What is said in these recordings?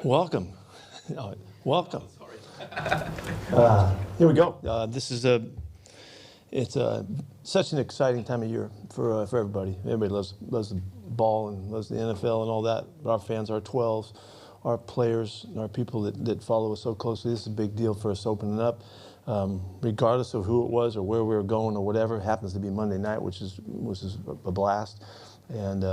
Welcome. Welcome. Here we go. This is it's such an exciting time of year for everybody. Everybody loves the ball and loves the NFL and all that. Our fans, our 12s, our players, and our people that follow us so closely. This is a big deal for us opening up. Regardless of who it was or where we were going or whatever, it happens to be Monday night, which is a blast. And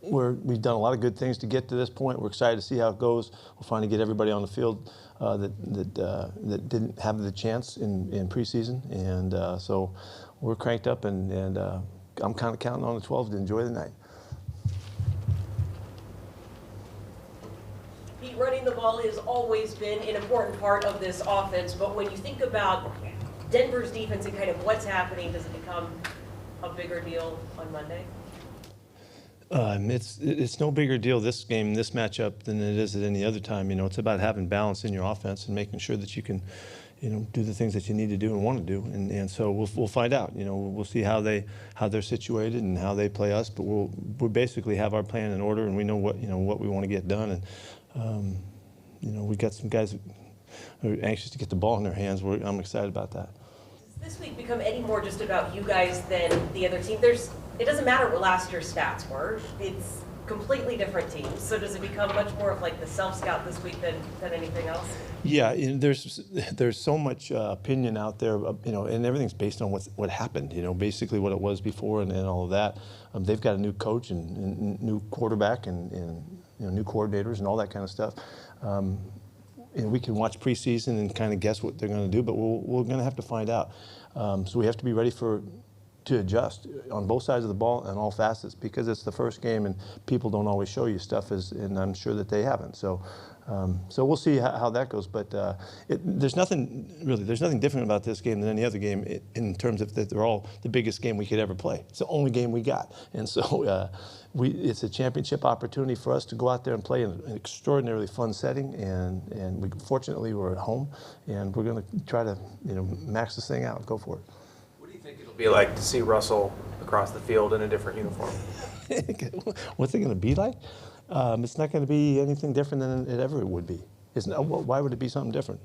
we've done a lot of good things to get to this point. We're excited to see how it goes. We'll finally get everybody on the field that didn't have the chance in preseason, and so we're cranked up, and I'm kind of counting on the 12 to enjoy the night. Pete, running the ball has always been an important part of this offense, but when you think about Denver's defense and kind of what's happening, does it become a bigger deal on Monday? It's no bigger deal this game, this matchup, than it is at any other time. You know, it's about having balance in your offense and making sure that you can, do the things that you need to do and want to do. And so we'll find out. We'll see how they're situated and how they play us. But we'll basically have our plan in order, and we know what we want to get done. And we got some guys who are anxious to get the ball in their hands. I'm excited about that. Does this week become any more just about you guys than the other team? It doesn't matter what last year's stats were. It's completely different teams. So does it become much more of like the self-scout this week than anything else? Yeah, there's so much opinion out there, and everything's based on what happened. Basically what it was before and all of that. They've got a new coach and new quarterback and new coordinators and all that kind of stuff. We can watch preseason and kind of guess what they're going to do, but we're going to have to find out. So we have to be ready to adjust on both sides of the ball and all facets, because it's the first game and people don't always show you stuff, and I'm sure that they haven't. So we'll see how that goes. But there's nothing different about this game than any other game in terms of that they're all the biggest game we could ever play. It's the only game we got, and so it's a championship opportunity for us to go out there and play in an extraordinarily fun setting. And fortunately we're at home, and we're going to try to max this thing out, go for it. What do you think it'll be like to see Russell across the field in a different uniform? What's it going to be like? It's not going to be anything different than it ever would be. Why would it be something different?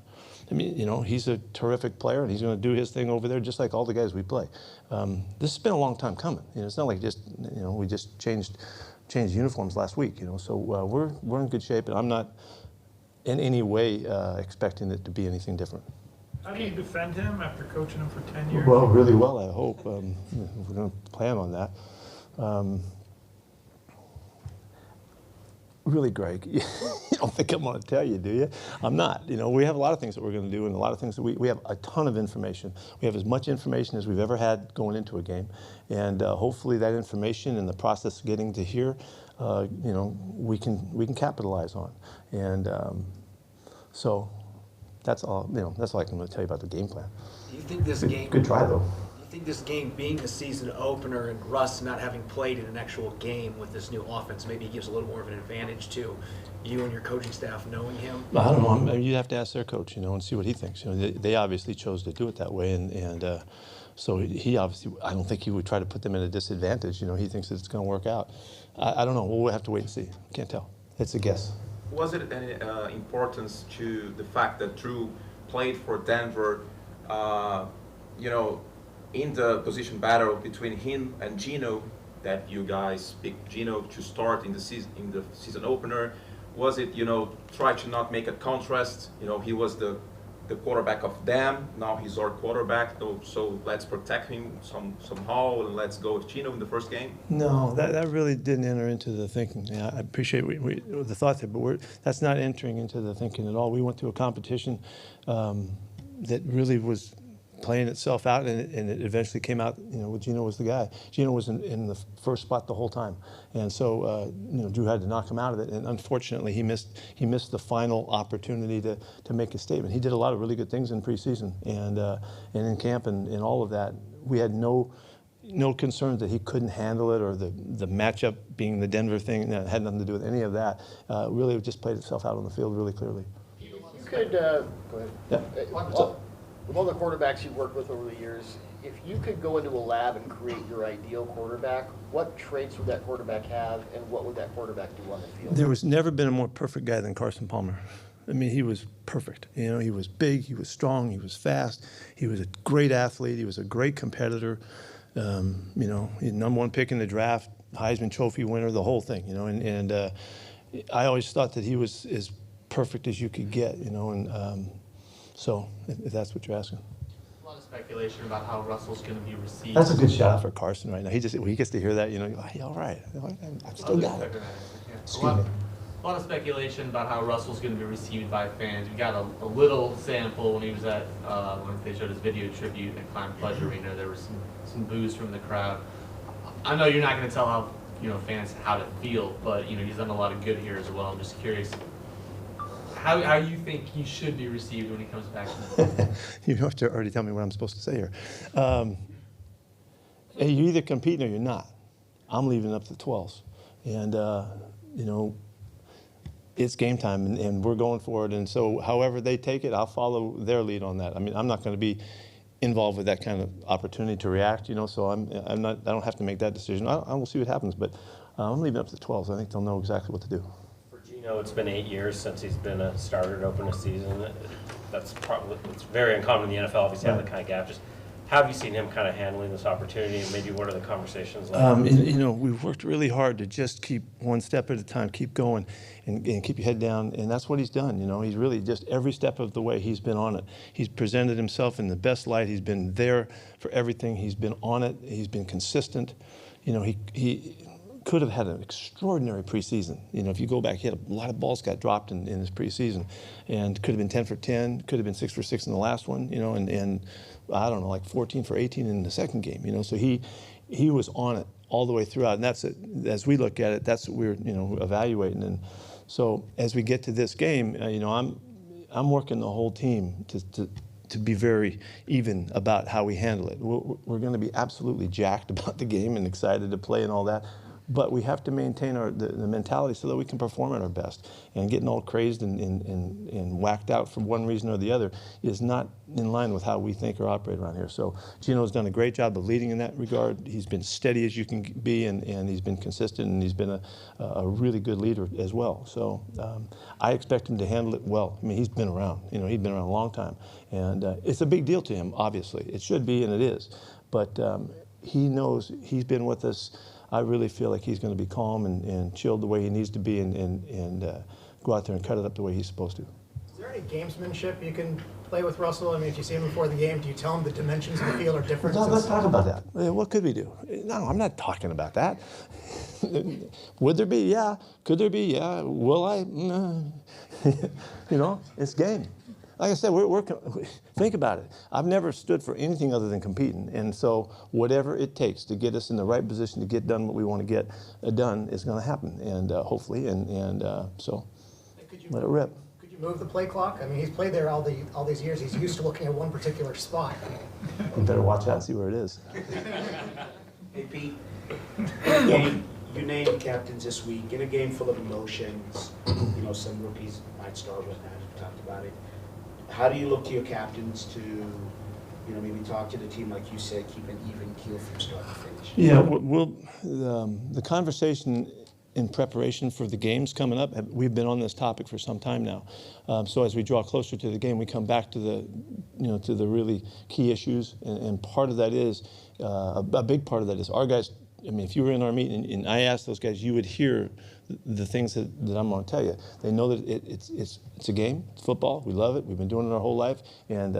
I mean, he's a terrific player, and he's going to do his thing over there just like all the guys we play. This has been a long time coming. It's not like we just changed uniforms last week. So we're in good shape, and I'm not in any way expecting it to be anything different. How do you defend him after coaching him for 10 years? Well, really well, I hope. We're going to plan on that. Really, Greg, you don't think I'm going to tell you, do you? I'm not. We have a lot of things that we're going to do, and a lot of things that we have a ton of information. We have as much information as we've ever had going into a game, and hopefully that information and the process of getting to here, we can capitalize on. And so that's all. That's all I can really tell you about the game plan. Do you think this game? Good try, though. I think this game being the season opener and Russ not having played in an actual game with this new offense maybe gives a little more of an advantage to you and your coaching staff knowing him? I don't know. I mean, you'd have to ask their coach, and see what he thinks. They obviously chose to do it that way, and so he obviously, I don't think he would try to put them at a disadvantage. He thinks that it's going to work out. I don't know. We'll have to wait and see. Can't tell. It's a guess. Was it any importance to the fact that Drew played for Denver, in the position battle between him and Geno, that you guys picked Geno to start in the season opener? Was it, try to not make a contrast? He was the quarterback of them. Now he's our quarterback. So let's protect him somehow, and let's go with Geno in the first game. No, that really didn't enter into the thinking. Yeah, I appreciate the thought there, but that's not entering into the thinking at all. We went to a competition that really was playing itself out, and it eventually came out, Geno was the guy. Geno was in the first spot the whole time. And so, Drew had to knock him out of it. And unfortunately, he missed the final opportunity to make a statement. He did a lot of really good things in preseason and in camp and all of that. We had no concerns that he couldn't handle it, or the matchup being the Denver thing. It had nothing to do with any of that. Really, it just played itself out on the field really clearly. You could, go ahead. Yeah. What's up? With all the quarterbacks you've worked with over the years, if you could go into a lab and create your ideal quarterback, what traits would that quarterback have, and what would that quarterback do on the field? There was never been a more perfect guy than Carson Palmer. I mean, he was perfect. You know, he was big, he was strong, he was fast, he was a great athlete, he was a great competitor. You know, he #1 pick in the draft, Heisman Trophy winner, the whole thing. You know, and I always thought that he was as perfect as you could get. You know, and so if that's what you're asking. A lot of speculation about how Russell's going to be received. That's a good shot for Carson right now. He gets to hear that. You know, oh, hey, all right, I've still got it. Excuse me. A lot of speculation about how Russell's going to be received by fans. We got a little sample when he was at when they showed his video tribute at Klein Pledge Arena. There was some boos from the crowd. I know you're not going to tell how fans how to feel, but he's done a lot of good here as well. I'm just curious how you think he should be received when he comes back. You have to already tell me what I'm supposed to say here. Hey, you're either competing or you're not. I'm leaving it up to the 12s, and it's game time, and we're going for it. And so, however they take it, I'll follow their lead on that. I mean, I'm not going to be involved with that kind of opportunity to react. So I'm not. I don't have to make that decision. I will see what happens, but I'm leaving it up to the 12s. I think they'll know exactly what to do. For Geno, it's been 8 years since he's been a starter to open a season. It's very uncommon in the NFL, obviously, to have that kind of gap. Just how have you seen him kind of handling this opportunity, and maybe what are the conversations like? We've worked really hard to just keep one step at a time, keep going, and keep your head down, and that's what he's done. He's really just every step of the way he's been on it. He's presented himself in the best light. He's been there for everything. He's been on it. He's been consistent. He could have had an extraordinary preseason. If you go back, he had a lot of balls got dropped in his preseason, and could have been 10 for 10, could have been 6 for 6 in the last one, and I don't know, like 14 for 18 in the second game. So he was on it all the way throughout, and that's it. As we look at it, that's what we're evaluating. And so as we get to this game, I'm working the whole team to be very even about how we handle it. We're going to be absolutely jacked about the game and excited to play and all that. But we have to maintain the mentality so that we can perform at our best. And getting all crazed and whacked out for one reason or the other is not in line with how we think or operate around here. So Geno's done a great job of leading in that regard. He's been steady as you can be, and he's been consistent, and he's been a really good leader as well. So I expect him to handle it well. I mean, he's been around. He's been around a long time. And it's a big deal to him, obviously. It should be, and it is. But he knows he's been with us. I really feel like he's going to be calm and chilled the way he needs to be, and go out there and cut it up the way he's supposed to. Is there any gamesmanship you can play with Russell? I mean, if you see him before the game, do you tell him the dimensions of the field are different? Let's talk about that. What could we do? No, I'm not talking about that. Would there be? Yeah. Could there be? Yeah. Will I? It's game. Like I said, think about it. I've never stood for anything other than competing. And so whatever it takes to get us in the right position to get done what we want to get done is going to happen, and hopefully. So let it rip. Could you move the play clock? I mean, he's played there all these years. He's used to looking at one particular spot. You better watch out and see where it is. Hey, Pete. You named captains this week in a game full of emotions. Some rookies might start with that. We've talked about it. How do you look to your captains to, maybe talk to the team, like you said, keep an even keel from start to finish? Yeah, the conversation in preparation for the games coming up, we've been on this topic for some time now. So as we draw closer to the game, we come back to the really key issues, and part of that is a big part of that is our guys. I mean, if you were in our meeting and I asked those guys, you would hear the things that I'm going to tell you. They know that it's a game, it's football, we love it, we've been doing it our whole life, and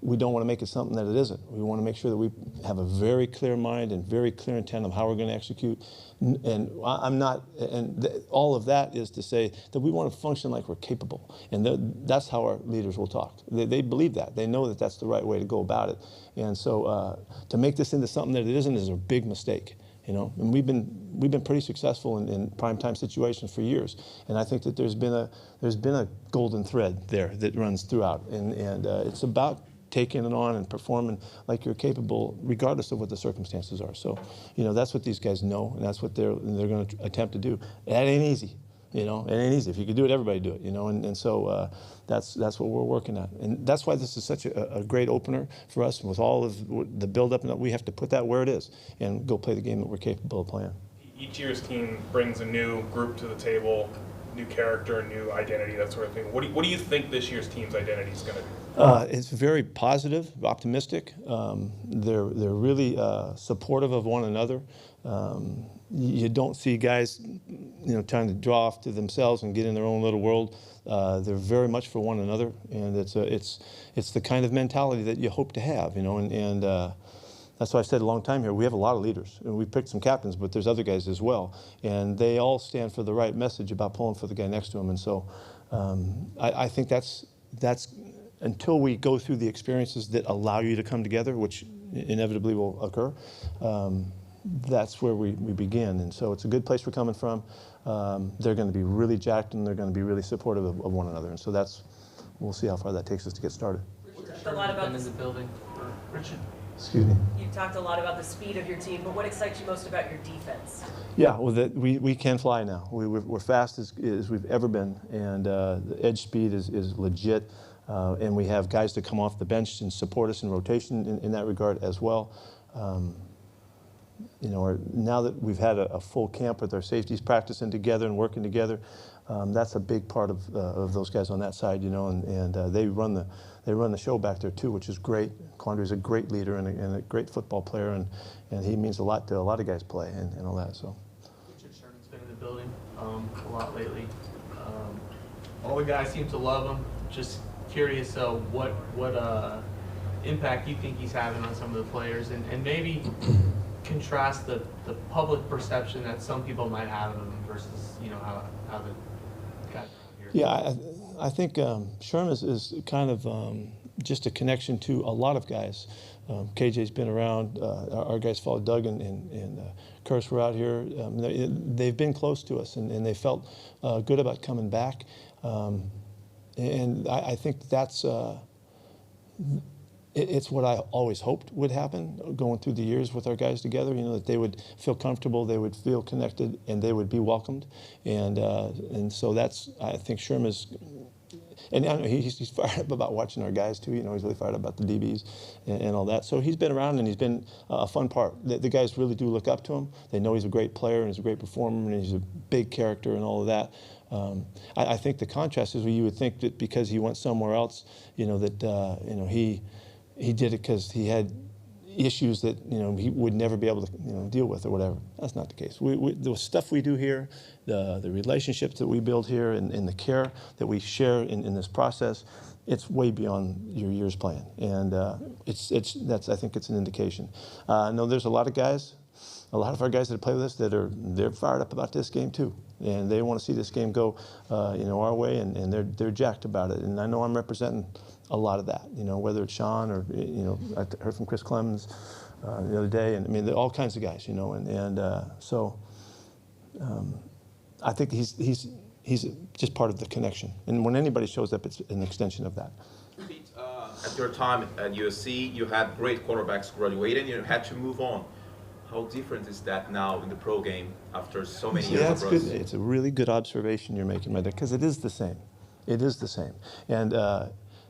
we don't want to make it something that it isn't. We want to make sure that we have a very clear mind and very clear intent of how we're going to execute. And all of that is to say that we want to function like we're capable, and that's how our leaders will talk. They believe that. They know that that's the right way to go about it. And so to make this into something that it isn't is a big mistake. And we've been pretty successful in primetime situations for years, and I think that there's been a golden thread there that runs throughout, and it's about taking it on and performing like you're capable, regardless of what the circumstances are. So, that's what these guys know, and that's what they're going to attempt to do. That ain't easy. you know. It ain't easy. If you could do it, everybody do it, you know. And so that's what we're working at. And that's why this is such a great opener for us. With all of the build-up, and we have to put that where it is and go play the game that we're capable of playing. Each year's team brings a new group to the table, new character, new identity, that sort of thing. What do you think this year's team's identity is going to be? It's very positive, optimistic. They're really supportive of one another. You don't see guys, you know, trying to draw off to themselves and get in their own little world. They're very much for one another, and it's the kind of mentality that you hope to have, you know. And that's why I said a long time here, we have a lot of leaders. And we picked some captains, but there's other guys as well. And they all stand for the right message about pulling for the guy next to them. And so I think that's until we go through the experiences that allow you to come together, which inevitably will occur, that's where we begin. And so it's a good place we're coming from. They're going to be really jacked, and they're going to be really supportive of one another. And so we'll see how far that takes us to get started. A lot about in the building for Richard. Excuse me. You've talked a lot about the speed of your team, but what excites you most about your defense? Yeah, well, we can fly now. We're fast as we've ever been, and the edge speed is legit. And we have guys that come off the bench and support us in rotation in that regard as well. You know, now that we've had a full camp with our safeties practicing together and working together, that's a big part of those guys on that side, you know, and they run the show back there too, which is great. Quandry's a great leader and a great football player, and he means a lot to a lot of guys play and all that. So. Richard Sherman's been in the building a lot lately. All the guys seem to love him. Just curious, what impact you think he's having on some of the players, and maybe contrast the public perception that some people might have of him versus, you know, how the guys around here. Yeah, I think Sherm is kind of just a connection to a lot of guys. KJ's been around. Our guys followed Doug and Curse were out here. They've been close to us, and they felt good about coming back. And I think that's it's what I always hoped would happen going through the years with our guys together, you know, that they would feel comfortable, they would feel connected, and they would be welcomed. And so that's, I think Sherm is, and I know he's fired up about watching our guys too, you know, he's really fired up about the DBs and all that. So he's been around, and he's been a fun part. The guys really do look up to him. They know he's a great player, and he's a great performer, and he's a big character and all of that. I think the contrast is where you would think that because he went somewhere else, you know, that, you know, he did it because he had issues that, you know, he would never be able to, you know, deal with or whatever. That's not the case. The stuff we do here, the relationships that we build here, and the care that we share in this process, it's way beyond your years playing. And I think it's an indication. No, there's a lot of our guys that play with us they're fired up about this game too, and they want to see this game go, you know, our way, and they're jacked about it. And I know I'm representing a lot of that, you know, whether it's Sean or, you know, I heard from Chris Clemens the other day, and I mean, there are all kinds of guys, you know, and so I think he's just part of the connection. And when anybody shows up, it's an extension of that. Pete, at your time at USC, you had great quarterbacks graduating, you had to move on. How different is that now in the pro game after so many years of good. It's a really good observation you're making right there, because it is the same. It is the same. And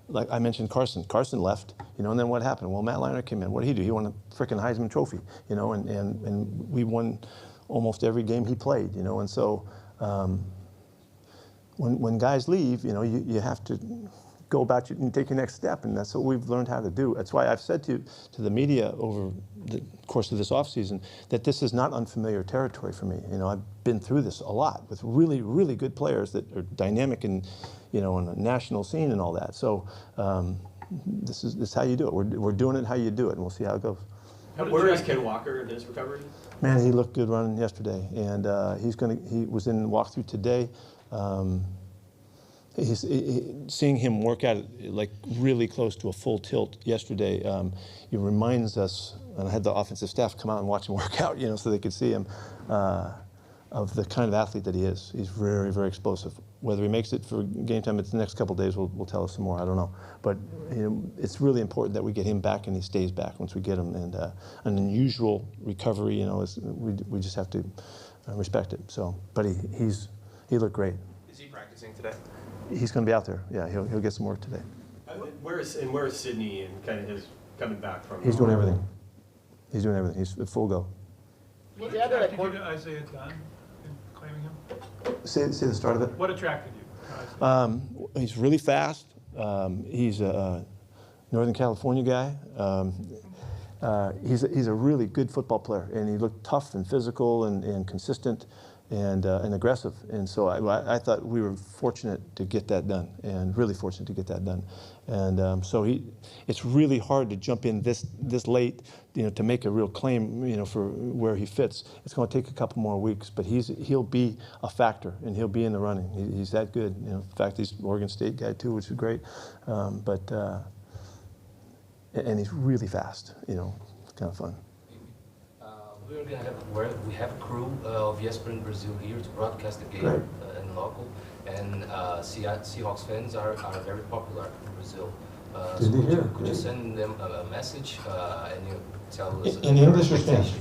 like I mentioned, Carson left, you know, and then what happened? Well, Matt Leinart came in. What did he do? He won a frickin' Heisman Trophy, you know, and we won almost every game he played, you know, and so when guys leave, you know, you have to go about it and take your next step, and that's what we've learned how to do. That's why I've said to the media over the course of this offseason that this is not unfamiliar territory for me. You know, I've been through this a lot with really, really good players that are dynamic and, you know, on a national scene and all that. So this is how you do it. We're doing it how you do it, and we'll see how it goes. Where is Ken Walker in his recovery? Man, he looked good running yesterday, and he was in walkthrough today. Seeing him work out like really close to a full tilt yesterday, it reminds us, and I had the offensive staff come out and watch him work out, you know, so they could see him, of the kind of athlete that he is. He's very, very explosive. Whether he makes it for game time, it's the next couple of days, will tell us some more. I don't know, but you know, it's really important that we get him back and he stays back once we get him. And an unusual recovery, you know, we just have to respect it. So, but he looked great. Is he practicing today? He's going to be out there. Yeah, he'll get some work today. Where is Sydney and kind of his coming back from? He's doing everything. He's doing everything. He's at full go. What Yeah, they're attracted like- you to Isaiah Dunn in claiming him? Say the start of it. What attracted you to Isaiah? He's really fast. He's a Northern California guy. He's a really good football player, and he looked tough and physical and consistent and aggressive. And so I thought we were fortunate to get that done, and really fortunate to get that done. And so it's really hard to jump in this late, to make a real claim, for where he fits. It's going to take a couple more weeks, but he'll be a factor, and he'll be in the running. He's that good. In fact, he's an Oregon State guy too, which is great. And he's really fast. It's kind of fun. We have a crew of ESPN in Brazil here to broadcast the game and local, and Seahawks fans are very popular in Brazil. So could you send them a message and you tell us in English or Spanish?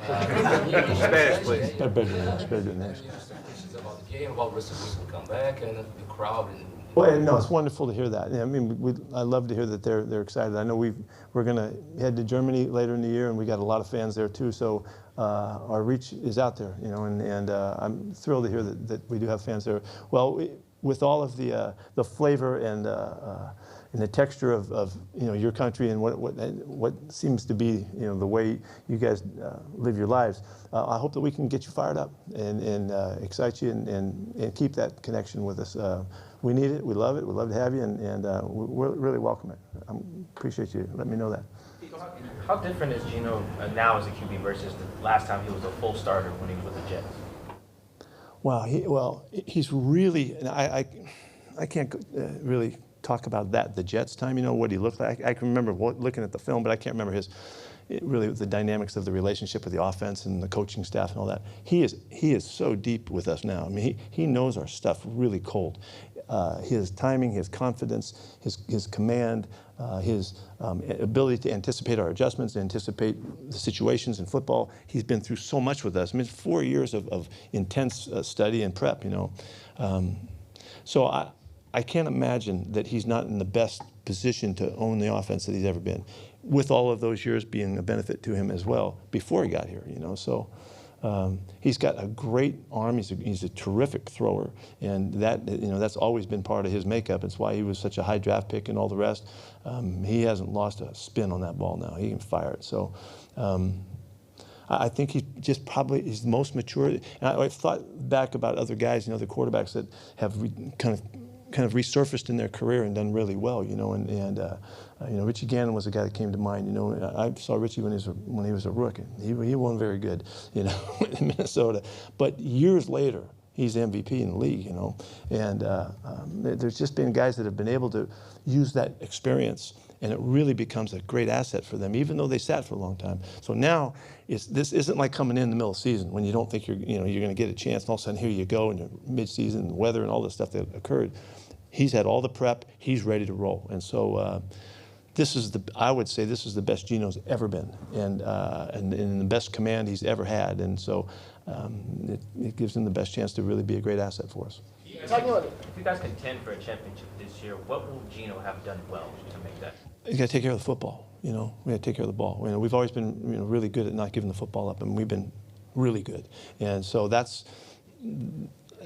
Spanish, please. Better than English. Expectations about the game, about Russell Wilson come back, and the crowd. Well, no, it's wonderful to hear that. I mean, I love to hear that they're excited. I know we're going to head to Germany later in the year, and we got a lot of fans there too. So our reach is out there, and I'm thrilled to hear that we do have fans there. Well, with all of the flavor and the texture of your country and what seems to be the way you guys live your lives, I hope that we can get you fired up and excite you and keep that connection with us. We need it. We love it. We'd love to have you, and we really welcome it. I appreciate you letting me know that. How different is Geno now as a QB versus the last time he was a full starter when he was with the Jets? Well, he's really, and I can't really talk about the Jets time, what he looked like. I can remember looking at the film, but I can't remember really the dynamics of the relationship with the offense and the coaching staff and all that. He is so deep with us now. I mean, he knows our stuff really cold. His timing, his confidence, his command, his ability to anticipate our adjustments, to anticipate the situations in football. He's been through so much with us. I mean, it's 4 years of intense study and prep, So I can't imagine that he's not in the best position to own the offense that he's ever been, with all of those years being a benefit to him as well before he got here, So he's got a great arm. He's a terrific thrower, and that's always been part of his makeup. It's why he was such a high draft pick and all the rest. He hasn't lost a spin on that ball now. He can fire it. So I think he's just probably he's the most mature. And I've thought back about other guys, the quarterbacks that have kind of resurfaced in their career and done really well, Richie Gannon was a guy that came to mind. I saw Richie when he was a rookie. He wasn't very good, in Minnesota. But years later, he's MVP in the league, And there's just been guys that have been able to use that experience, and it really becomes a great asset for them, even though they sat for a long time. So now, this isn't like coming in the middle of the season when you don't think you're going to get a chance, and all of a sudden here you go, and you're mid-season, and weather, and all this stuff that occurred. He's had all the prep. He's ready to roll, and so I would say this is the best Geno's ever been, and the best command he's ever had, and so it gives him the best chance to really be a great asset for us. If you guys contend for a championship this year, what will Geno have done well to make that? You got to take care of the football. We got to take care of the ball. We've always been really good at not giving the football up, and we've been really good, and so that's.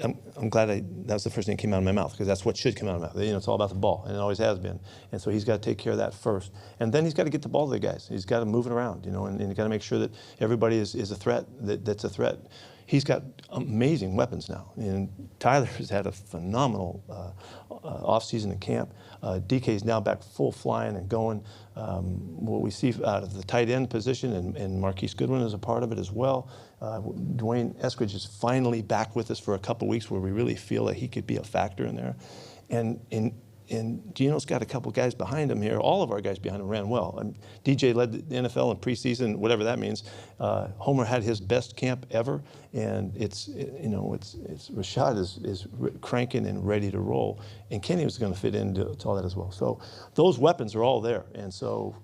I'm glad that was the first thing that came out of my mouth, because that's what should come out of my mouth. It's all about the ball, and it always has been. And so he's got to take care of that first. And then he's got to get the ball to the guys. He's got to move it around, and he's got to make sure that everybody is a threat, that's a threat. He's got amazing weapons now. And Tyler has had a phenomenal offseason in camp. DK's now back full flying and going. What we see out of the tight end position, and Marquise Goodwin is a part of it as well. Dwayne Eskridge is finally back with us for a couple weeks where we really feel that he could be a factor in there. And Geno's got a couple guys behind him here. All of our guys behind him ran well. DJ led the NFL in preseason, whatever that means. Homer had his best camp ever, and Rashad is cranking and ready to roll. And Kenny was going to fit into all that as well. So those weapons are all there, and so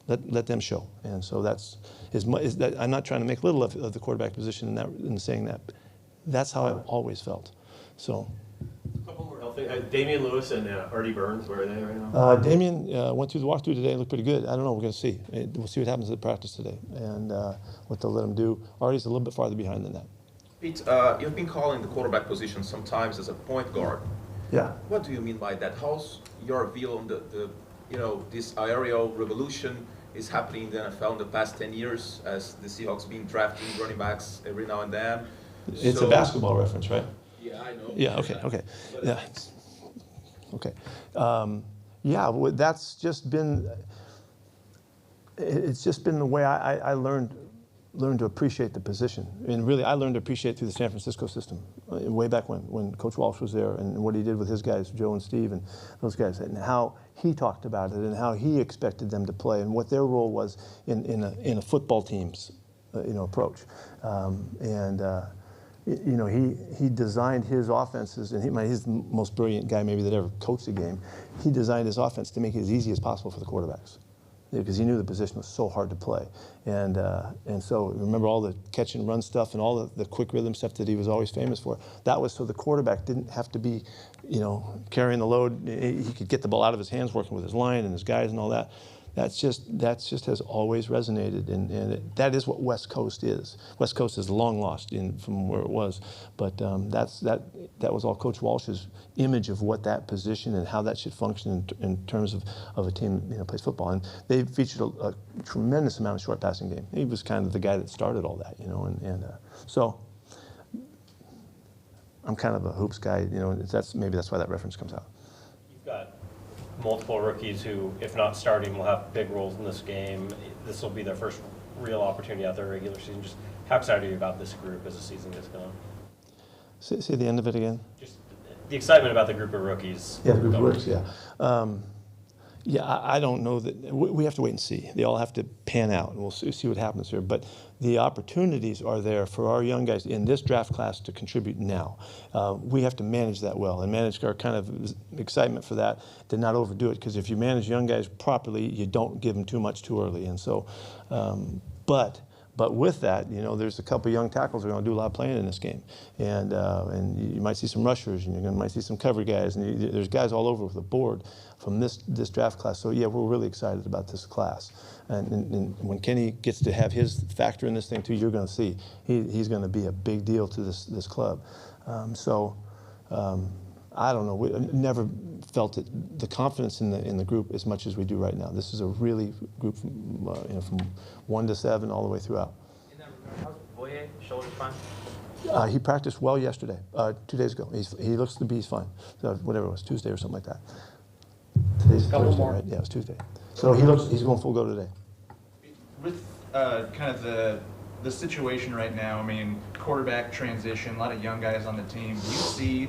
let them show. And so that's I'm not trying to make little of the quarterback position in saying that. That's how I always felt. So. Damian Lewis and Artie Burns, where are they right now? Damian went through the walkthrough today and looked pretty good. I don't know. We're going to see. We'll see what happens at practice today and what they'll let him do. Artie's a little bit farther behind than that. Pete, you've been calling the quarterback position sometimes as a point guard. Yeah. What do you mean by that? How's your view on the this aerial revolution is happening in the NFL in the past 10 years as the Seahawks been drafting running backs every now and then? It's a basketball reference, right? Yeah, I know. Yeah, okay. Yeah. Okay. Yeah, that's just been, it's just been the way I learned to appreciate the position. And really, I learned to appreciate through the San Francisco system, way back when Coach Walsh was there and what he did with his guys, Joe and Steve and those guys, and how he talked about it and how he expected them to play and what their role was in a football team's approach. He designed his offenses, and he's the most brilliant guy maybe that ever coached a game. He designed his offense to make it as easy as possible for the quarterbacks, because he knew the position was so hard to play. And so remember all the catch and run stuff and all the quick rhythm stuff that he was always famous for. That was so the quarterback didn't have to be, carrying the load. He could get the ball out of his hands, working with his line and his guys and all that. That's just has always resonated, and that is what West Coast is. West Coast is long lost from where it was, but that was all Coach Walsh's image of what that position and how that should function in terms of a team that plays football. And they featured a tremendous amount of short passing game. He was kind of the guy that started all that, so I'm kind of a hoops guy. Maybe that's why that reference comes out. You've got multiple rookies who, if not starting, will have big roles in this game. This will be their first real opportunity out there regular season. Just how excited are you about this group as the season gets going? Say the end of it again. Just the excitement about the group of rookies. Yeah, the group of rookies, yeah. I don't know that. We have to wait and see. They all have to pan out, and we'll see what happens here. But the opportunities are there for our young guys in this draft class to contribute now. We have to manage that well and manage our kind of excitement for that, to not overdo it. Because if you manage young guys properly, you don't give them too much too early. And so, but with that, there's a couple young tackles who are going to do a lot of playing in this game, and you might see some rushers, and you might see some cover guys, and there's guys all over the board from this draft class. So yeah, we're really excited about this class, and when Kenny gets to have his factor in this thing too, you're going to see he's going to be a big deal to this club. I don't know. We never felt the confidence in the group as much as we do right now. This is a really group from 1 to 7 all the way throughout. In that regard, how's Boye? Shoulder's fine? He practiced well yesterday, 2 days ago. He looks to be fine. So whatever it was, Tuesday or something like that. Today's Thursday, right? Yeah, it was Tuesday. So he's going full go today. With kind of the situation right now, I mean, quarterback transition, a lot of young guys on the team. Do you see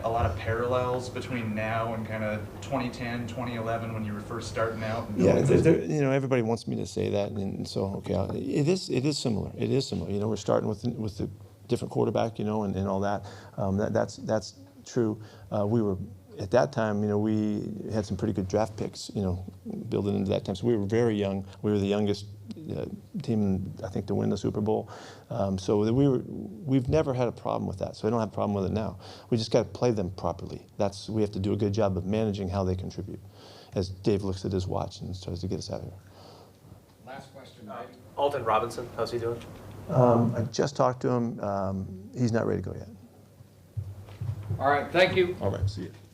a lot of parallels between now and kind of 2010, 2011 when you were first starting out? Yeah, everybody wants me to say that, and so okay, it is similar. It is similar. We're starting with the different quarterback, and all that. That's true. We were at that time, we had some pretty good draft picks, building into that time. So we were very young. We were the youngest team, I think, to win the Super Bowl. So we've never had a problem with that. So I don't have a problem with it now. We just got to play them properly. We have to do a good job of managing how they contribute. As Dave looks at his watch and tries to get us out of here. Last question, Alton Robinson, how's he doing? I just talked to him. He's not ready to go yet. All right, thank you. All right, see you.